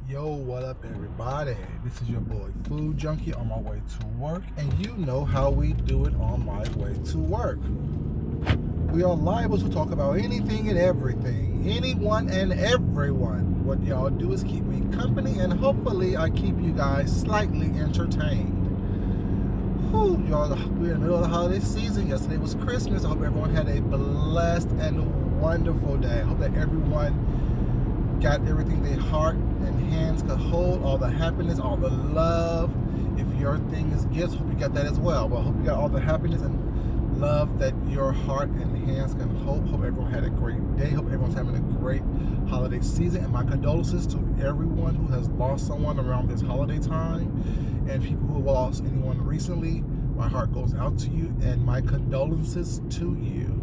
Yo, what up, everybody? This is your boy Food Junkie on my way to work, and you know how we do it on my way to work. We are liable to talk about anything and everything, anyone and everyone. What y'all do is keep me company, and hopefully I keep you guys slightly entertained. Whew, y'all, we're in the middle of the holiday season. Yesterday was Christmas. I hope everyone had a blessed and wonderful day. I hope that everyone got everything their heart and hands could hold, all the happiness, all the love. If your thing is gifts, hope you got that as well. But I hope you got all the happiness and love that your heart and hands can hold. Hope everyone had a great day. Hope everyone's having a great holiday season. And my condolences to everyone who has lost someone around this holiday time, and people who have lost anyone recently. My heart goes out to you, and my condolences to you.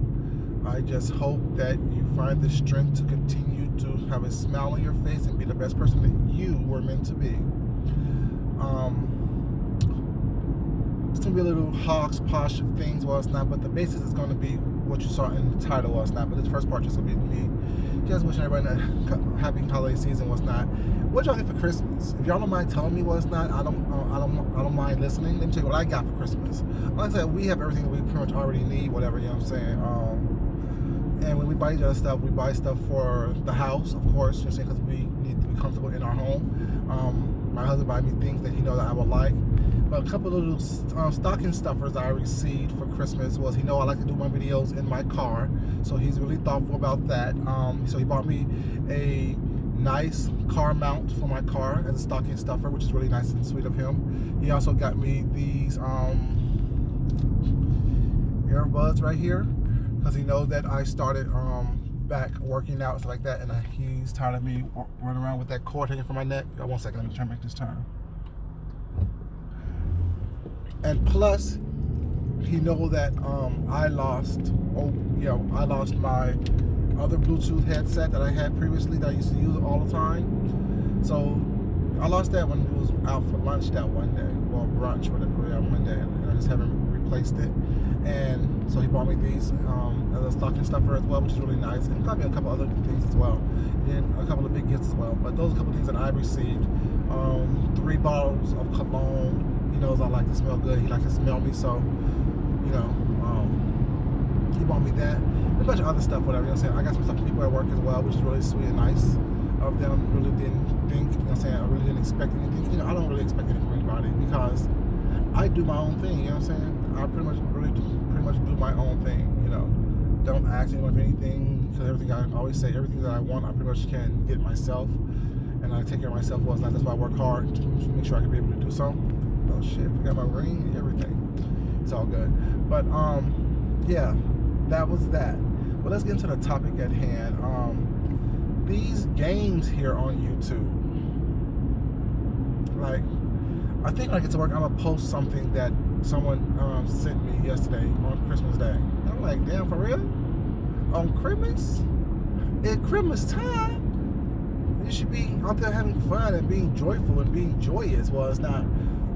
I just hope that you find the strength to continue to have a smile on your face and be the best person that you were meant to be. It's going to be a little hodgepodge of things, well, it's not, but the basis is going to be what you saw in the title, well, it's not, but this first part just going to be me just wishing everybody a happy holiday season, what's not. What y'all get for Christmas? If y'all don't mind telling me what's not, I don't mind listening. Let me tell you what I got for Christmas. Like I said, we have everything that we pretty much already need, whatever, you know what I'm saying. And when we buy each other stuff, we buy stuff for the house, of course, you know what I'm saying, because we need to be comfortable in our home. My husband buys me things that he knows that I would like. But a couple of little stocking stuffers I received for Christmas was, he knows I like to do my videos in my car, so he's really thoughtful about that. So he bought me a nice car mount for my car as a stocking stuffer, which is really nice and sweet of him. He also got me these earbuds right here, because he knows that I started back working out and stuff like that, and he's tired of me running around with that cord hanging from my neck. One second, let me try to make this turn. And plus, he knows that I lost my other Bluetooth headset that I had previously that I used to use all the time. So I lost that when it was out for lunch that one day, well, brunch, whatever, one day, and I just haven't replaced it. And so he bought me these as a stocking stuffer as well, which is really nice, and he got me a couple other things as well, and a couple of big gifts as well. But those are a couple of things that I received. 3 bottles of cologne. He knows I like to smell good. He likes to smell me, so he bought me that. And a bunch of other stuff, whatever. You know what I'm saying? I got some stuff from people at work as well, which is really sweet and nice of them. Really didn't think. You know what I'm saying? I really didn't expect anything. I don't really expect anything from anybody because I do my own thing. You know what I'm saying? I pretty much do my own thing. Don't ask anyone for anything, because everything I always say, everything that I want, I pretty much can get myself, and I take care of myself well. That's why I work hard to make sure I can be able to do so. Oh shit, forgot my ring and everything. It's all good. But yeah, that was that. But let's get into the topic at hand. These games here on YouTube. Like, I think when I get to work, I'm gonna post something that someone sent me yesterday on Christmas Day. And I'm like, damn, for real? On Christmas? At Christmas time, you should be out there having fun and being joyful and being joyous. Well, it's not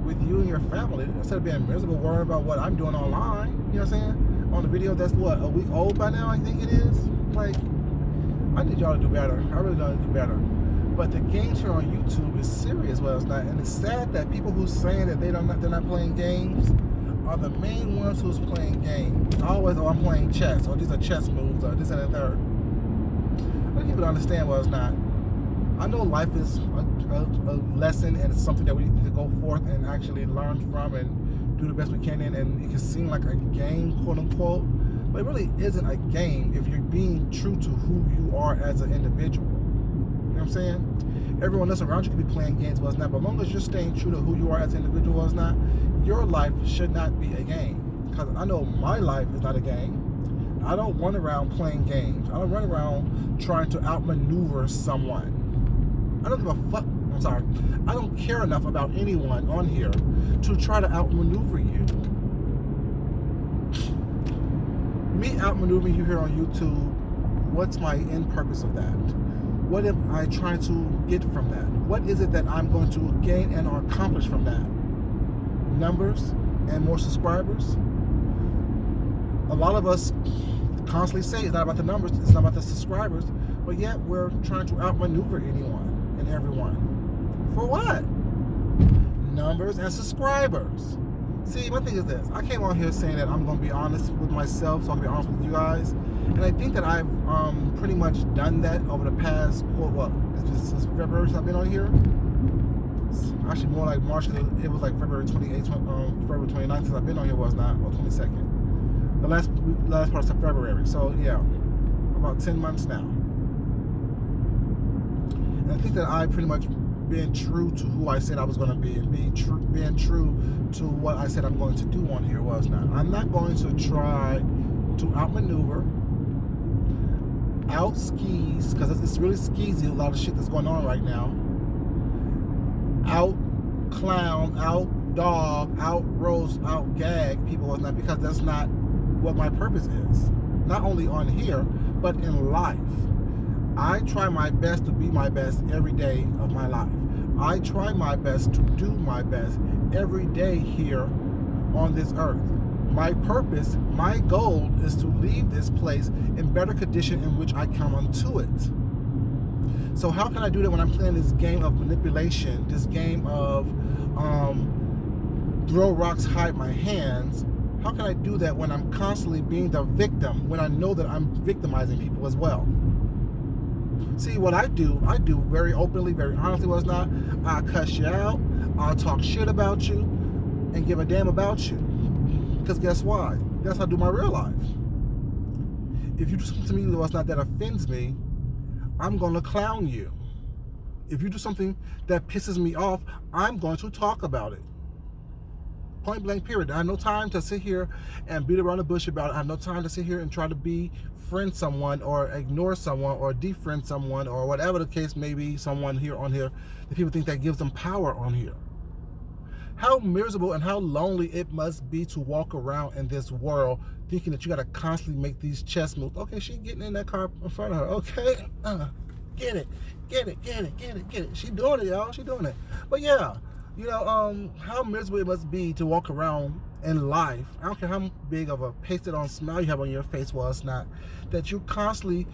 with you and your family. Instead of being miserable, worrying about what I'm doing online, you know what I'm saying? On the video that's what, a week old by now, I think it is. Like, I need y'all to do better. I really don't do better. But the games here on YouTube is serious, well, it's not. And it's sad that people who's saying that they're not playing games are the main ones who's playing games. Always, I'm playing chess, or these are chess moves, or this and the third. I need people to understand, well, it's not. I know life is a lesson, and it's something that we need to go forth and actually learn from and do the best we can in, and it can seem like a game, quote unquote, but it really isn't a game if you're being true to who you are as an individual. You know what I'm saying? Everyone else around you could be playing games, but it's not. But as long as you're staying true to who you are as an individual, it's not. Your life should not be a game. Because I know my life is not a game. I don't run around playing games. I don't run around trying to outmaneuver someone. I don't give a fuck. I'm sorry. I don't care enough about anyone on here to try to outmaneuver you. Me outmaneuvering you here on YouTube, what's my end purpose of that? What am I trying to get from that? What is it that I'm going to gain and or accomplish from that? Numbers and more subscribers? A lot of us constantly say it's not about the numbers, it's not about the subscribers, but yet we're trying to outmaneuver anyone and everyone. For what? Numbers and subscribers. See, my thing is this. I came on here saying that I'm going to be honest with myself, so I can be honest with you guys. And I think that I've pretty much done that over the past, since February since I've been on here. Actually, more like March. It was like February 28th, February 29th since I've been on here, was not, or 22nd. The last part of February. So, yeah, about 10 months now. And I think that I pretty much been true to who I said I was going to be, and being true to what I said I'm going to do on here was not. I'm not going to try to outmaneuver, out skis, because it's really skeezy, a lot of shit that's going on right now. Out clown, out dog, out roast, out gag people was not, because that's not what my purpose is. Not only on here, but in life. I try my best to be my best every day of my life. I try my best to do my best every day here on this earth. My purpose, my goal is to leave this place in better condition in which I come unto it. So how can I do that when I'm playing this game of manipulation, this game of throw rocks, hide my hands? How can I do that when I'm constantly being the victim, when I know that I'm victimizing people as well? See, what I do very openly, very honestly was not, I'll cuss you out, I'll talk shit about you, and give a damn about you. Because guess why? That's how I do my real life. If you do something to me that was not that offends me, I'm going to clown you. If you do something that pisses me off, I'm going to talk about it. Point blank period. I have no time to sit here and beat around the bush about it. I have no time to sit here and try to befriend someone or ignore someone or defriend someone or whatever the case may be, someone here on here that people think that gives them power on here. How miserable and how lonely it must be to walk around in this world thinking that you got to constantly make these chess moves. Okay, she getting in that car in front of her. Okay, get it. She doing it, y'all. She doing it. But yeah. You know, how miserable it must be to walk around in life. I don't care how big of a pasted on smile you have on your face, well, it's not, that you're constantly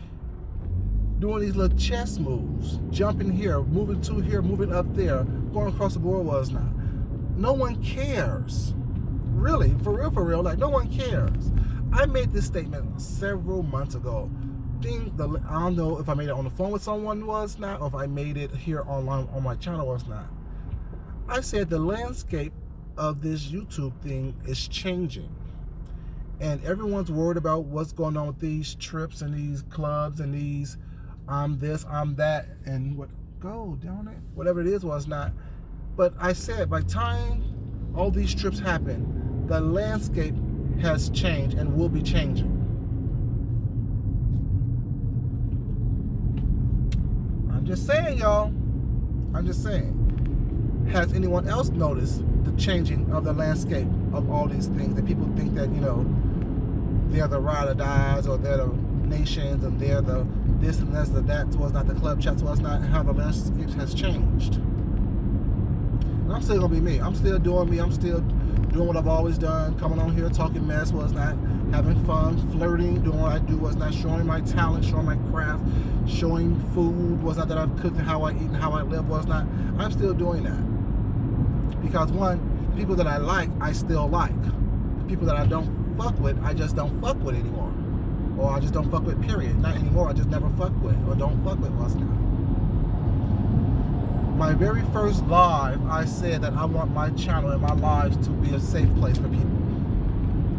doing these little chess moves, jumping here, moving to here, moving up there, going across the board, well, it's not. No one cares. Really, for real, like, no one cares. I made this statement several months ago. I don't know if I made it on the phone with someone, was not, or if I made it here online on my channel, was not. I said the landscape of this YouTube thing is changing, and everyone's worried about what's going on with these trips and these clubs and these I'm this, I'm that, and whatever it is was not. But I said by the time all these trips happen, the landscape has changed and will be changing. I'm just saying, y'all. I'm just saying. Has anyone else noticed the changing of the landscape of all these things? That people think that, you know, they're the ride or dies, or they're the nations, and they're the this and that's the that, was not the club chats, was not, how the landscape has changed. And I'm still gonna be me. I'm still doing me. I'm still doing what I've always done, coming on here talking mess, was not, having fun, flirting, doing what I do, was not, showing my talent, showing my craft, showing food, was not that I've cooked and how I eat and how I live, was not. I'm still doing that. Because one, the people that I like, I still like. The people that I don't fuck with, I just don't fuck with anymore. Or I just don't fuck with, period. Not anymore, I just never fuck with, or don't fuck with, was not. My very first live, I said that I want my channel and my lives to be a safe place for people.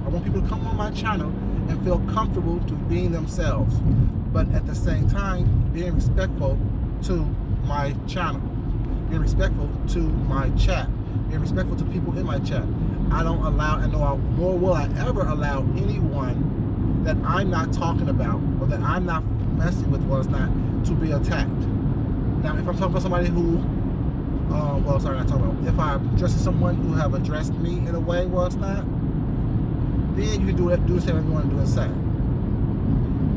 I want people to come on my channel and feel comfortable to being themselves, but at the same time, being respectful to my channel, being respectful to my chat, being respectful to people in my chat. I don't allow, and nor will I ever allow anyone that I'm not talking about or that I'm not messing with, was not, to be attacked. Now, if I'm talking about somebody who, if I'm addressing someone who have addressed me in a way, was not, then you can do the same as you want to do and say.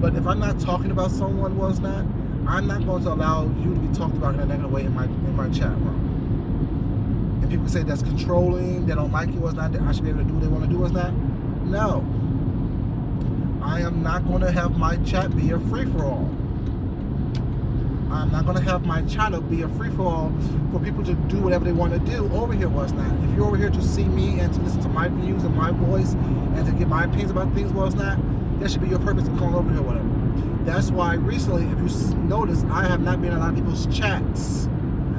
But if I'm not talking about someone, was not, I'm not going to allow you to be talked about in a negative way in my chat room. And people say that's controlling, they don't like it, was not, that I should be able to do what they want to do, was not. No. I am not going to have my chat be a free-for-all. I'm not gonna have my channel be a free-for-all for people to do whatever they want to do over here. Was not. If you're over here to see me and to listen to my views and my voice and to get my opinions about things, was not. That should be your purpose of coming over here, whatever. That's why recently, if you notice, I have not been in a lot of people's chats.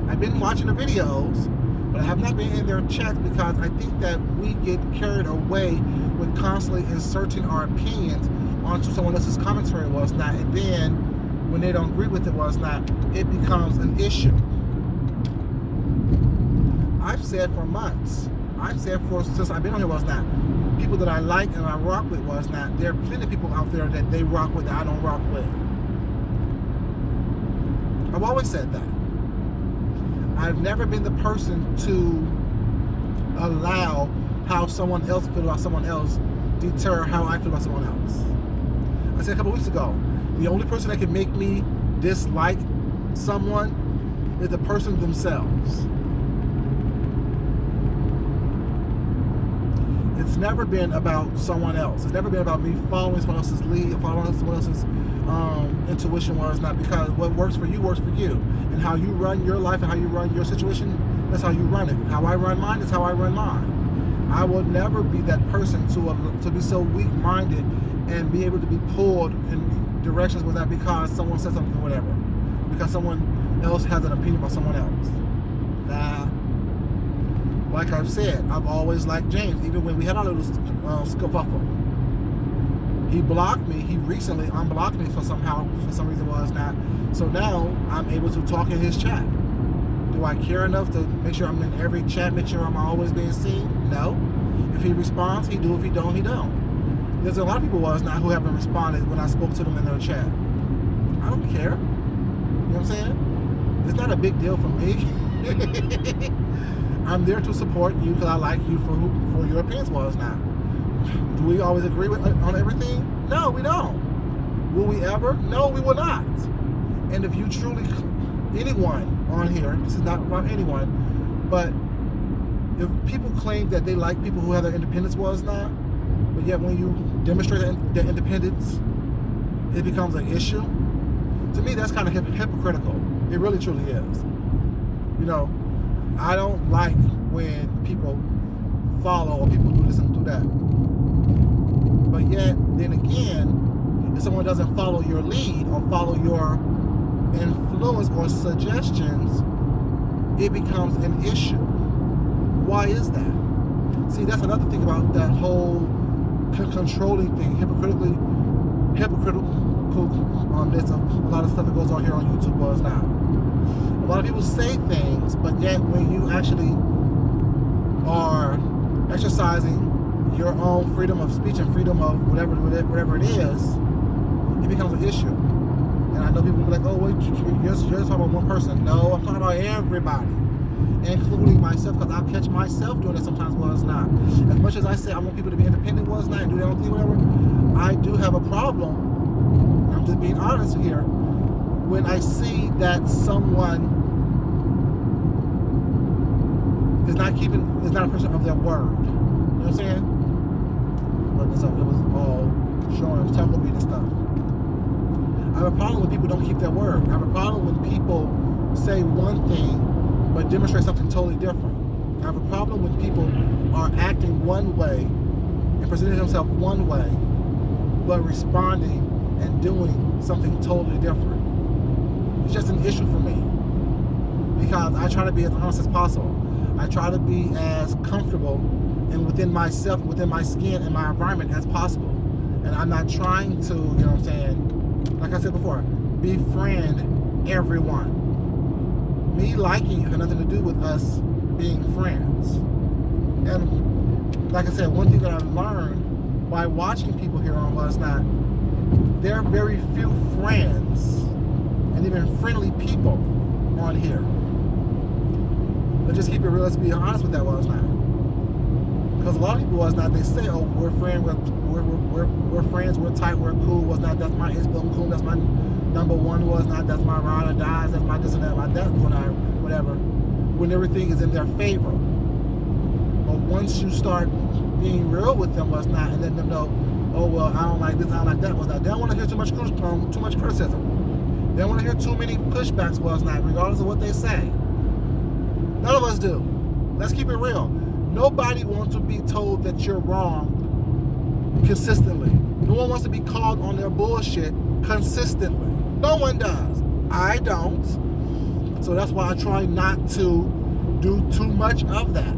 I've been watching the videos, but I have not been in their chats because I think that we get carried away with constantly inserting our opinions onto someone else's commentary, was not, and then when they don't agree with it, was not, it becomes an issue. I've said for months, since I've been on here, was not, people that I like and I rock with, was not, there are plenty of people out there that they rock with that I don't rock with. I've always said that. I've never been the person to allow how someone else feels about someone else deter how I feel about someone else. I said a couple weeks ago, the only person that can make me dislike someone is the person themselves. It's never been about someone else. It's never been about me following someone else's lead, following someone else's intuition, was not, because what works for you works for you. And how you run your life and how you run your situation, that's how you run it. How I run mine is how I run mine. I will never be that person to be so weak-minded and be able to be pulled in directions with that because someone said something or whatever. Because someone else has an opinion about someone else. Nah. Like I've said, I've always liked James, even when we had our little scuffle. He blocked me. He recently unblocked me for some reason, was not. So now I'm able to talk in his chat. Do I care enough to make sure I'm in every chat, make sure I'm always being seen? No. If he responds, he do. If he don't, he don't. There's a lot of people, was not, who haven't responded when I spoke to them in their chat. I don't care. You know what I'm saying? It's not a big deal for me. I'm there to support you because I like you for your opinions, was not. Do we always agree on everything? No, we don't. Will we ever? No, we will not. And if you truly, anyone on here, this is not about anyone, but if people claim that they like people who have their independence, was not, but yet when you demonstrate their independence, it becomes an issue. To me, that's kind of hypocritical. It really truly is. You know, I don't like when people follow or people do this and do that. But yet, then again, if someone doesn't follow your lead or follow your influence or suggestions, it becomes an issue. Why is that? See, that's another thing about that whole controlling thing, hypocritical on this, a lot of stuff that goes on here on YouTube, was not. A lot of people say things, but yet when you actually are exercising your own freedom of speech and freedom of whatever it is, it becomes an issue. And I know people will be like, oh, wait, you're talking about one person. No, I'm talking about everybody, including myself, because I'll catch myself doing it sometimes, was not. As much as I say I want people to be independent, was not, and do their own thing, whatever, I do have a problem, I'm just being honest here, when I see that someone is not a person of their word. You know what I'm saying? But so it was all showing taco meat and stuff. I have a problem when people don't keep their word. I have a problem when people say one thing but demonstrate something totally different. I have a problem when people are acting one way and presenting themselves one way but responding and doing something totally different. It's just an issue for me because I try to be as honest as possible. I try to be as comfortable and within myself, within my skin and my environment as possible. And I'm not trying to, you know what I'm saying, like I said before, befriend everyone. Me liking you had nothing to do with us being friends. And like I said, one thing that I've learned by watching people here on Was Not, there are very few friends and even friendly people on here. But just keep it real, let's be honest with that, Was Not. Because a lot of people, Was Not, they say, oh, we're friends, we're friends, we're tight, we're cool, Was Not, that's my Islam cool, that's my number one, Was Not, that's my ride or dies, that's my this and that, my that, whatever, when everything is in their favor. But once you start being real with them, Was Not, and letting them know, oh, well, I don't like this, I don't like that, Was Not, they don't want to hear too much criticism. They don't want to hear too many pushbacks was not, regardless of what they say. None of us do. Let's keep it real. Nobody wants to be told that you're wrong consistently. No one wants to be called on their bullshit consistently. No one does. I don't. So that's why I try not to do too much of that.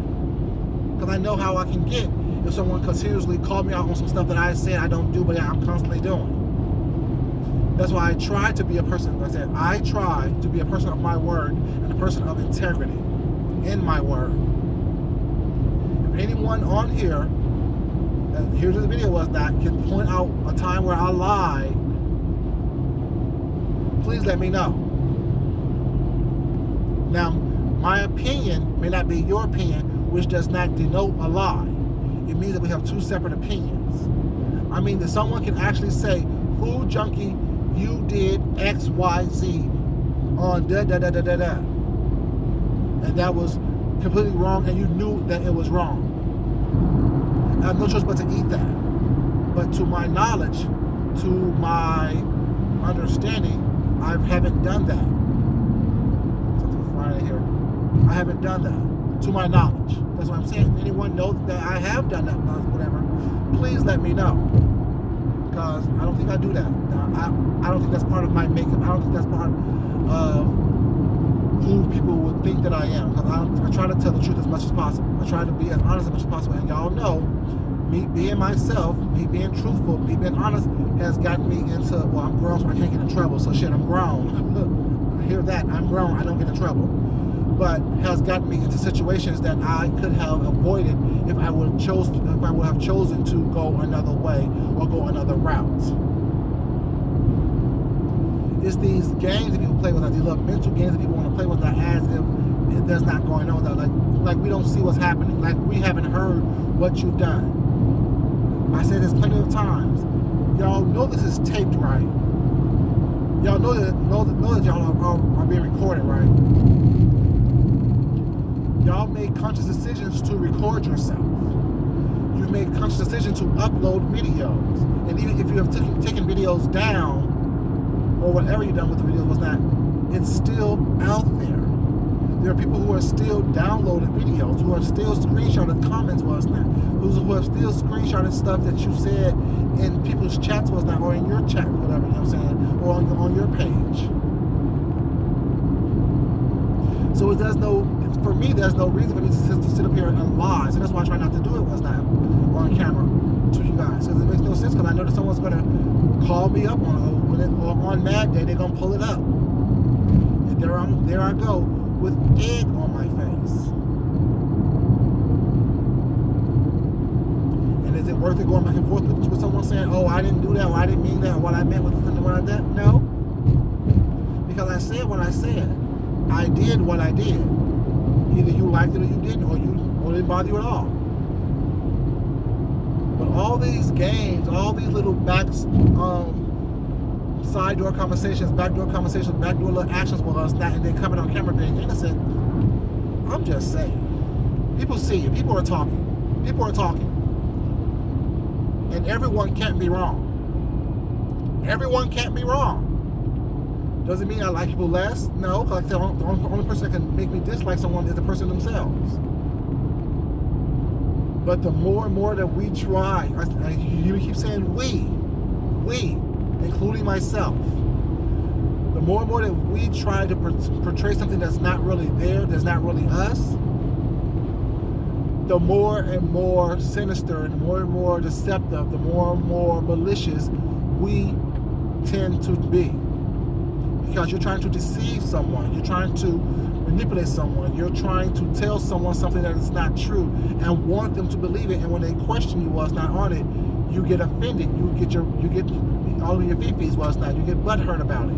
Because I know how I can get if someone continuously called me out on some stuff that I said I don't do, but I'm constantly doing. That's why I try to be a person, like I said, I try to be a person of my word and a person of integrity in my word. If anyone on here that here's the video was that can point out a time where I lied, please let me know. Now, my opinion may not be your opinion, which does not denote a lie. It means that we have two separate opinions. I mean that someone can actually say, Food Junkie, you did X, Y, Z on da-da-da-da-da-da. And that was completely wrong, and you knew that it was wrong. I have no choice but to eat that. But to my knowledge, to my understanding, I haven't done that. Something Friday here. I haven't done that. To my knowledge. That's what I'm saying. If anyone knows that I have done that, whatever, please let me know. Because I don't think I do that. I don't think that's part of my makeup. I don't think that's part of who people would think that I am. Because I try to tell the truth as much as possible. I try to be as honest as much as possible. And y'all know, me being myself, me being truthful, me being honest has gotten me into, well, I'm grown so I can't get in trouble. So shit, I'm grown. I hear that. I'm grown. I don't get in trouble. But has gotten me into situations that I could have avoided if I would have chosen to go another way or go another route. It's these games that people play with, these little mental games that people want to play with, that as if there's not going on, that like we don't see what's happening, like we haven't heard what you've done. I said this plenty of times. Y'all know this is taped, right? Y'all know that y'all are being recorded, right? Y'all made conscious decisions to record yourself. You've made conscious decisions to upload videos. And even if you have taken videos down, or whatever you've done with the videos was not, it's still out there. There are people who are still downloading videos, who are still screenshotting comments was not, who have still screenshotted stuff that you said in people's chats was not, or in your chat, whatever, you know what I'm saying, or on your page. So for me, there's no reason for me to sit up here and lie. So that's why I try not to do it was not on camera to you guys. Because it makes no sense, because I know that someone's going to call me up on Mad Day, they're going to pull it up. And there I go with egg on my face. And is it worth it going back and forth with someone saying, oh, I didn't do that, or I didn't mean that, or what I meant was something like that? No. Because I said what I said. I did what I did. Either you liked it or you didn't, or it didn't bother you at all. But all these games, all these little side door conversations, backdoor little actions with us, and then coming on camera being innocent, I'm just saying. People see you. People are talking. And everyone can't be wrong. Everyone can't be wrong. Does it mean I like people less? No, because the only person that can make me dislike someone is the person themselves. But the more and more that we try, you keep saying we, including myself, the more and more that we try to portray something that's not really there, that's not really us, the more and more sinister and more deceptive, the more and more malicious we tend to be. Because you're trying to deceive someone, you're trying to manipulate someone, you're trying to tell someone something that is not true and want them to believe it, and when they question you what's not on it, you get offended, you get all of your fifis what's not, you get butthurt about it.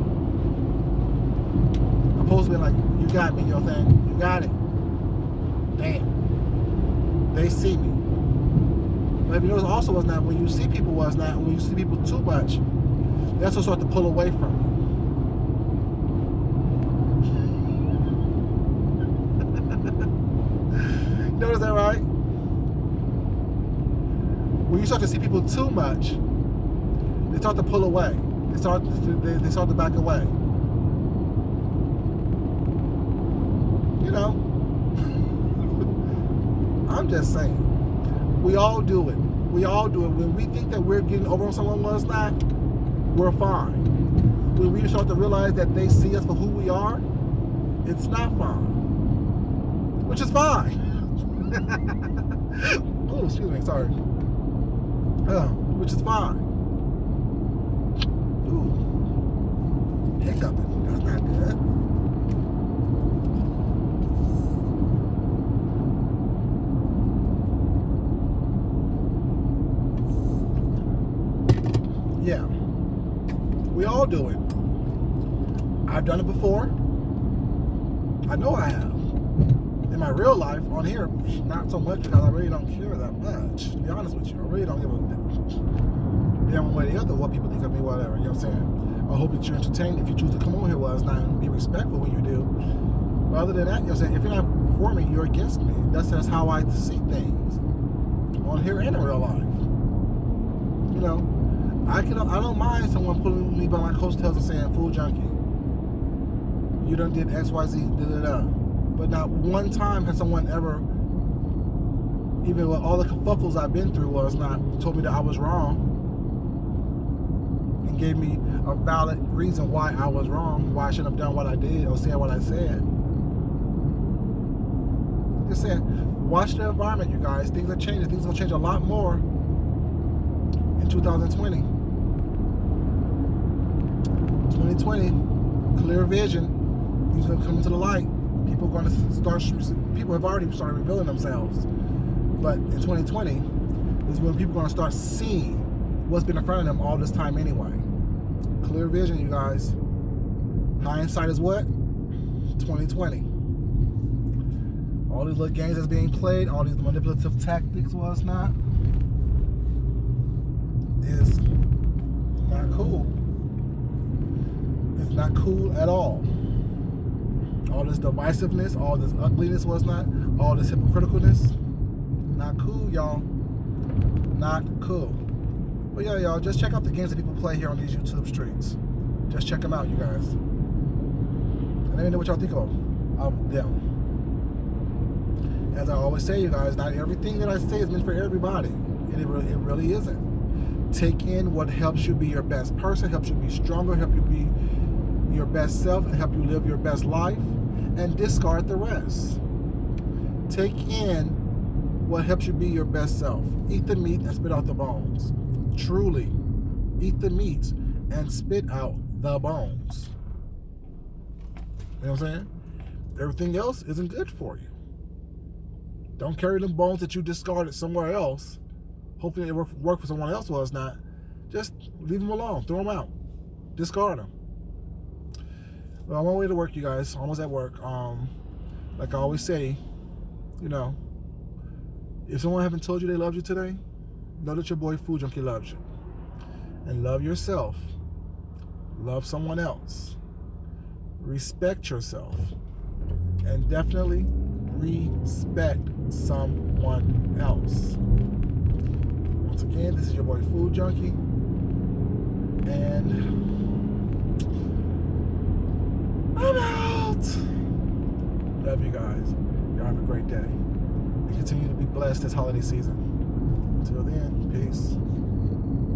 Opposed to being like, you got me, you know what I'm saying? You got it. Damn. They see me. But if you notice also was not, when you see people was not, when you see people too much, they also start to pull away from you. Notice that, right? When you start to see people too much, they start to pull away. They start to back away. know, I'm just saying. We all do it. We all do it. When we think that we're getting over on someone else, not, we're fine. When we start to realize that they see us for who we are, it's not fine. Which is fine. Oh, excuse me, sorry. Which is fine. Ooh. Hiccuping. That's not good. Yeah. We all do it. I've done it before. I know I have. In my real life, on here, not so much because I really don't care that much. To be honest with you, I really don't give a damn one way or the other what people think of me, whatever. You know what I'm saying? I hope that you're entertained if you choose to come on here with us now and be respectful when you do. But other than that, you know what I'm saying? If you're not for me, you're against me. That's how I see things on here and in real life. You know, I don't mind someone pulling me by my coattails and saying, "Fool junkie, you done did X, Y, Z, da da da." But not one time has someone ever, even with all the kerfuffles I've been through, told me that I was wrong and gave me a valid reason why I was wrong, why I shouldn't have done what I did or said what I said. Just saying, watch the environment, you guys. Things are changing. Things are going to change a lot more in 2020. 2020, clear vision. Things are going to come into the light. People have already started revealing themselves. But in 2020 is when people are going to start seeing what's been in front of them all this time anyway. Clear vision, you guys. Hindsight is what? 2020. All these little games that's being played, all these manipulative tactics, is not cool. It's not cool at all. All this divisiveness, all this ugliness, all this hypocriticalness, not cool, y'all. Not cool. But yeah, y'all, just check out the games that people play here on these YouTube streets. Just check them out, you guys. And let me know what y'all think of them. As I always say, you guys, not everything that I say is meant for everybody. And it really isn't. Take in what helps you be your best person, helps you be stronger, help you be your best self, and help you live your best life, and discard the rest. Take in what helps you be your best self. Eat the meat and spit out the bones. Truly, eat the meat and spit out the bones. You know what I'm saying? Everything else isn't good for you. Don't carry them bones that you discarded somewhere else. Hopefully it work for someone else. Not. Just leave them alone. Throw them out. Discard them. Well, I'm on my way to work, you guys. Almost at work. Like I always say, you know, if someone haven't told you they love you today, know that your boy Food Junkie loves you. And love yourself. Love someone else. Respect yourself. And definitely respect someone else. Once again, this is your boy Food Junkie. And I'm out. Love you guys. Y'all have a great day. And continue to be blessed this holiday season. Until then, peace.